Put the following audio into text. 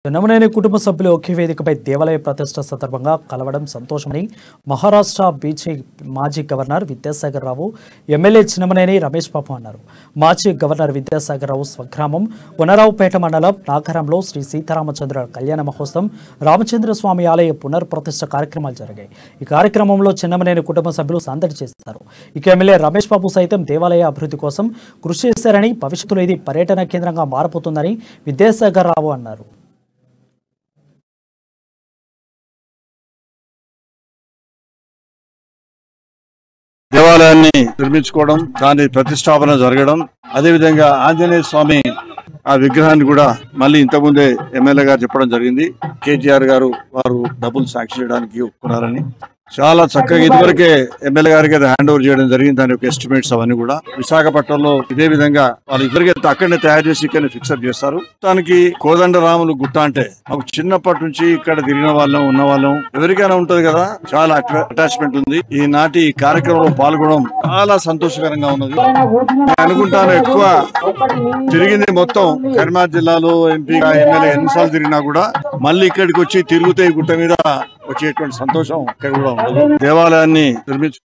నమనేని కుటుంబ సభ్యులు ఒకే వేదికపై దేవాలయ ప్రతిష్ట సందర్భంగా కలవడం సంతోషమని మహారాష్ట్ర బీజేపీ మాజీ గవర్నర్ విద్యాసాగర్ రావు ఎమ్మెల్యే చిన్నమనేని రమేష్ బాబు అన్నారు. మాజీ గవర్నర్ విద్యాసాగర్ రావు స్వగ్రామం వనరావుపేట మండలం నాగరంలో శ్రీ సీతారామచంద్ర కళ్యాణ మహోత్సవం రామచంద్ర స్వామి ఆలయ పునర్ప్రతిష్ట కార్యక్రమాలు జరిగాయి. ఈ కార్యక్రమంలో చిన్నమనేని కుటుంబ సభ్యులు సందడి చేశారు. ఇక ఎమ్మెల్యే రమేష్ బాబు సైతం దేవాలయ అభివృద్ధి కోసం కృషి చేశారని, భవిష్యత్తులో ఇది పర్యటన కేంద్రంగా మారబోతుందని విద్యాసాగర్ రావు అన్నారు. దేవాలయాన్ని నిర్మించుకోవడం, దాని ప్రతిష్టాపన జరగడం, అదేవిధంగా ఆంజనేయ స్వామి ఆ విగ్రహాన్ని కూడా మళ్ళీ ఇంతకుముందే ఎమ్మెల్యే గారు చెప్పడం జరిగింది. కేటీఆర్ గారు వారు డబ్బులు సాక్షి చేయడానికి ఒప్పుకున్నారని చాలా చక్కగా ఇదివరకే ఎమ్మెల్యే గారికి హ్యాండ్ ఓవర్ చేయడం జరిగింది. దాని యొక్క ఎస్టిమేట్స్ అవన్నీ కూడా విశాఖపట్నంలో ఇదే విధంగా వాళ్ళు ఇద్దరికి అక్కడనే తయారు చేసి ఇక్కడనే ఫిక్సప్ చేస్తారు. దానికి కోదండరాములు గుట్ట అంటే మాకు చిన్నప్పటి నుంచి ఇక్కడ తిరిగిన వాళ్ళం ఉన్న వాళ్ళం ఎవరికైనా ఉంటది కదా, చాలా అటాచ్మెంట్ ఉంది. ఈనాటి కార్యక్రమంలో పాల్గొనడం చాలా సంతోషకరంగా ఉన్నది. నేను అనుకుంటాను ఎక్కువ తిరిగింది మొత్తం కరీంనగర్ జిల్లాలో ఎంపీగా ఎమ్మెల్యే ఎన్నిసార్లు తిరిగినా కూడా మళ్ళీ ఇక్కడికి వచ్చి తిరుగుతాయి గుట్ట మీద వచ్చేటువంటి సంతోషం ఇక్కడ కూడా ఉండదు. దేవాలయాన్ని నిర్మించు